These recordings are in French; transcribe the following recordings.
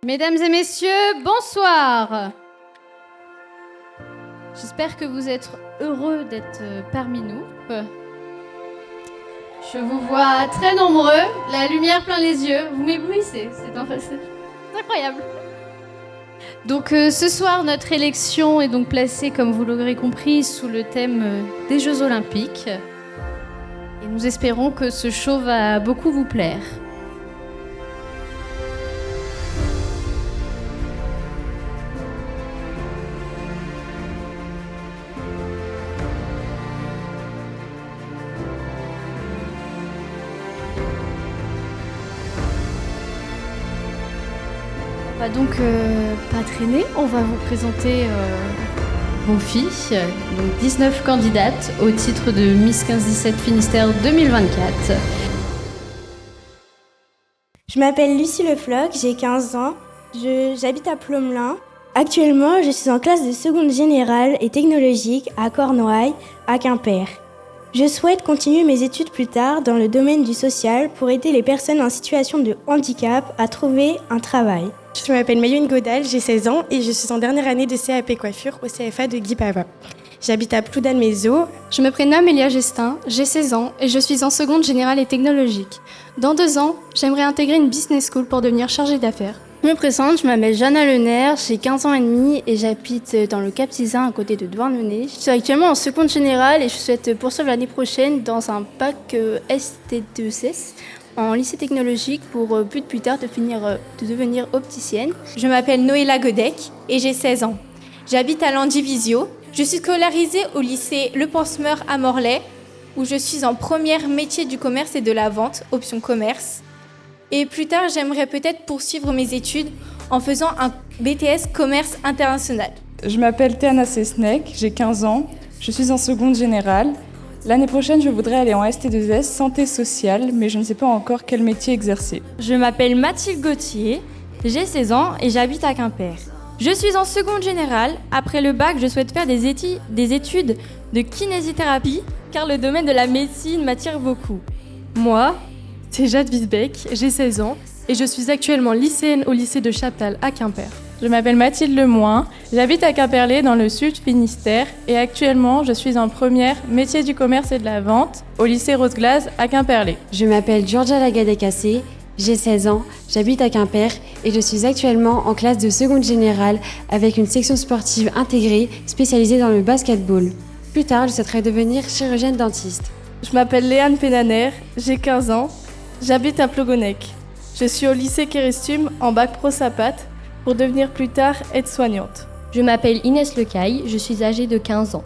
Mesdames et messieurs, bonsoir. J'espère que vous êtes heureux d'être parmi nous. Je vous vois très nombreux, la lumière plein les yeux. Vous m'éblouissez, c'est incroyable. Donc ce soir, notre élection est donc placée, comme vous l'aurez compris, sous le thème des Jeux Olympiques. Et nous espérons que ce show va beaucoup vous plaire. On va donc pas traîner, on va vous présenter vos filles, donc 19 candidates au titre de Miss 15-17 Finistère 2024. Je m'appelle Lucie Le Floch, j'ai 15 ans, j'habite à Plomelin. Actuellement, je suis en classe de seconde générale et technologique à Cornouailles, à Quimper. Je souhaite continuer mes études plus tard dans le domaine du social pour aider les personnes en situation de handicap à trouver un travail. Je m'appelle Mayune Godal, j'ai 16 ans et je suis en dernière année de CAP coiffure au CFA de Guy Pava. J'habite à Ploudane-Mézeaux. Je me prénomme Amélia Gestin, j'ai 16 ans et je suis en seconde générale et technologique. Dans 2 ans, j'aimerais intégrer une business school pour devenir chargée d'affaires. Je me présente, je m'appelle Jana Lener, j'ai 15 ans et demi et j'habite dans le Cap Sizun à côté de Douarnenez. Je suis actuellement en seconde générale et je souhaite poursuivre l'année prochaine dans un bac ST2S en lycée technologique pour plus tard de devenir opticienne. Je m'appelle Noéla Godec et j'ai 16 ans. J'habite à Landivisio. Je suis scolarisée au lycée Le Pansmeur à Morlaix où je suis en première métier du commerce et de la vente, option commerce. Et plus tard, j'aimerais peut-être poursuivre mes études en faisant un BTS commerce international. Je m'appelle Théana Sesnek, j'ai 15 ans, je suis en seconde générale. L'année prochaine, je voudrais aller en ST2S, santé sociale, mais je ne sais pas encore quel métier exercer. Je m'appelle Mathilde Gauthier, j'ai 16 ans et j'habite à Quimper. Je suis en seconde générale. Après le bac, je souhaite faire des études de kinésithérapie, car le domaine de la médecine m'attire beaucoup. Moi, c'est Jade Wiesbeck, j'ai 16 ans et je suis actuellement lycéenne au lycée de Chaptal à Quimper. Je m'appelle Mathilde Lemoin, j'habite à Quimperlé dans le sud Finistère et actuellement je suis en première métier du commerce et de la vente au lycée Rose-Glace à Quimperlé. Je m'appelle Georgia Lagadekassé, j'ai 16 ans, j'habite à Quimper et je suis actuellement en classe de seconde générale avec une section sportive intégrée spécialisée dans le basketball. Plus tard, je souhaiterais devenir chirurgienne dentiste. Je m'appelle Léane Pénaner, j'ai 15 ans, j'habite à Plogonec. Je suis au lycée Kéristum en bac pro Sapat pour devenir plus tard aide-soignante. Je m'appelle Inès Lecaille, je suis âgée de 15 ans.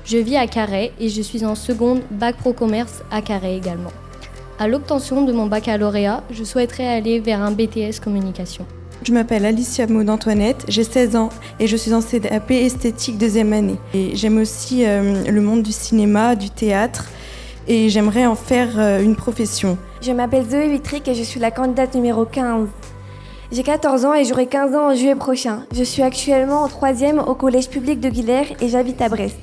Je vis à Carhaix et je suis en seconde bac pro commerce à Carhaix également. À l'obtention de mon baccalauréat, je souhaiterais aller vers un BTS communication. Je m'appelle Alicia Maud Antoinette, j'ai 16 ans et je suis en CAP esthétique 2e année. Et j'aime aussi le monde du cinéma, du théâtre et j'aimerais en faire une profession. Je m'appelle Zoé Vitric et je suis la candidate numéro 15. J'ai 14 ans et j'aurai 15 ans en juillet prochain. Je suis actuellement en 3e au collège public de Guilher et j'habite à Brest.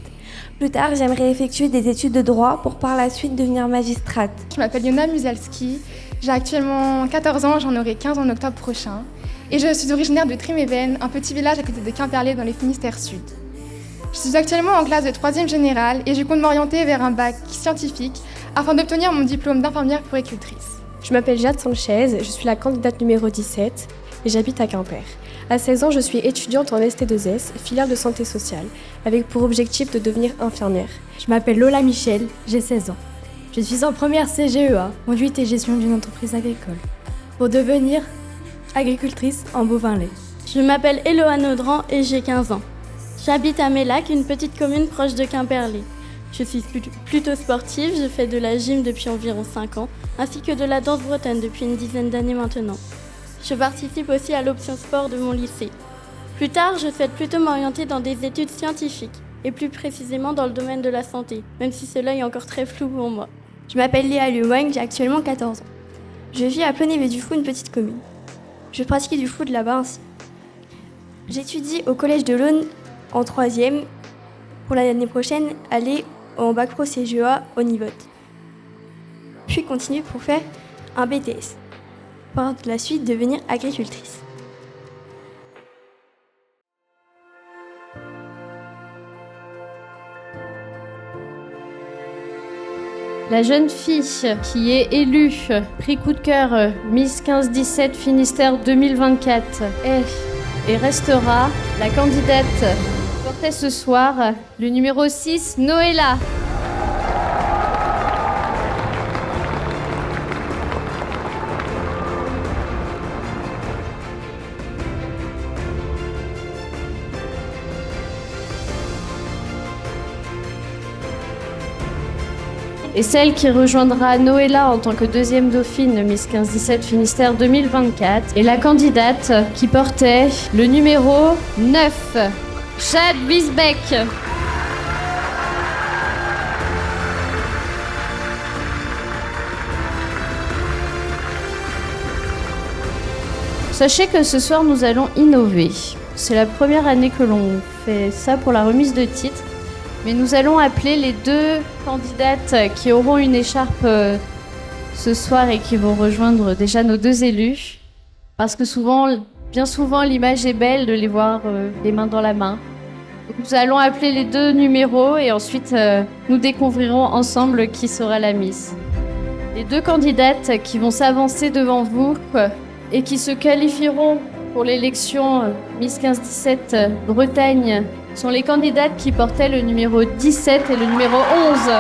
Plus tard, j'aimerais effectuer des études de droit pour par la suite devenir magistrate. Je m'appelle Yona Musalski, j'ai actuellement 14 ans, j'en aurai 15 en octobre prochain. Et je suis originaire de Triméven, un petit village à côté de Quimperlé dans les Finistères Sud. Je suis actuellement en classe de 3e générale et je compte m'orienter vers un bac scientifique afin d'obtenir mon diplôme d'infirmière puéricultrice. Je m'appelle Jade Sanchez, je suis la candidate numéro 17 et j'habite à Quimper. À 16 ans, je suis étudiante en ST2S, filière de santé sociale, avec pour objectif de devenir infirmière. Je m'appelle Lola Michel, j'ai 16 ans. Je suis en première CGEA, conduite et gestion d'une entreprise agricole, pour devenir agricultrice en bovin-lait. Je m'appelle Eloane Audran et j'ai 15 ans. J'habite à Mélac, une petite commune proche de Quimperlé. Je suis plutôt sportive, je fais de la gym depuis environ 5 ans, ainsi que de la danse bretonne depuis une dizaine d'années maintenant. Je participe aussi à l'option sport de mon lycée. Plus tard, je souhaite plutôt m'orienter dans des études scientifiques, et plus précisément dans le domaine de la santé, même si cela est encore très flou pour moi. Je m'appelle Léa Lewang, j'ai actuellement 14 ans. Je vis à Plonévé-du-Fou, une petite commune. Je pratique du foot là-bas ainsi. J'étudie au collège de l'Aune en 3e, pour l'année prochaine aller en bac pro CGEA au Nivot. Puis continuer pour faire un BTS. Par la suite devenir agricultrice. La jeune fille qui est élue prix coup de cœur Miss 15-17 Finistère 2024 est et restera la candidate qui portait ce soir le numéro 6, Noëlla. Et celle qui rejoindra Noëlla en tant que deuxième dauphine Miss 15-17 Finistère 2024 est la candidate qui portait le numéro 9, Jade Wiesbeck. Sachez que ce soir nous allons innover. C'est la première année que l'on fait ça pour la remise de titres. Mais nous allons appeler les deux candidates qui auront une écharpe ce soir et qui vont rejoindre déjà nos deux élus. Parce que bien souvent, l'image est belle de les voir les mains dans la main. Donc nous allons appeler les deux numéros et ensuite nous découvrirons ensemble qui sera la Miss. Les deux candidates qui vont s'avancer devant vous et qui se qualifieront pour l'élection Miss 15-17 Bretagne sont les candidates qui portaient le numéro 17 et le numéro 11.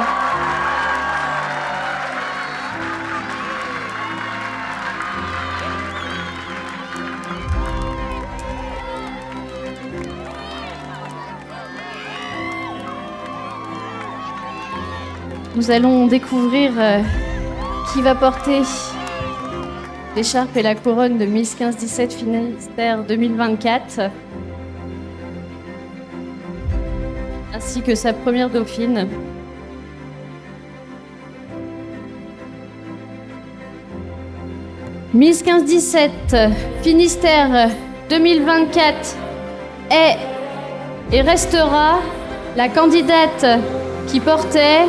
Nous allons découvrir qui va porter l'écharpe et la couronne de Miss 15-17 Finistère 2024. Ainsi que sa première dauphine. Miss 15-17 Finistère 2024 est et restera la candidate qui portait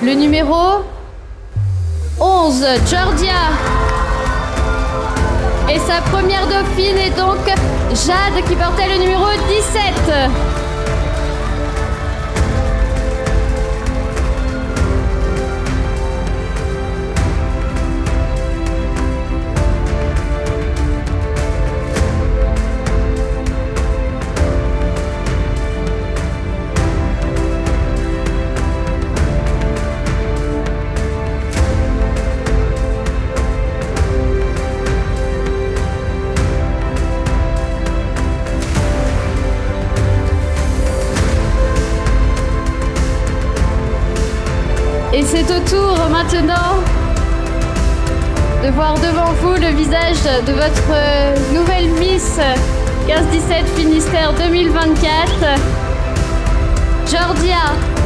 le numéro 11, Georgia. Et sa première dauphine est donc Jade qui portait le numéro 17. Et c'est au tour maintenant de voir devant vous le visage de votre nouvelle Miss 15-17 Finistère 2024, Georgia.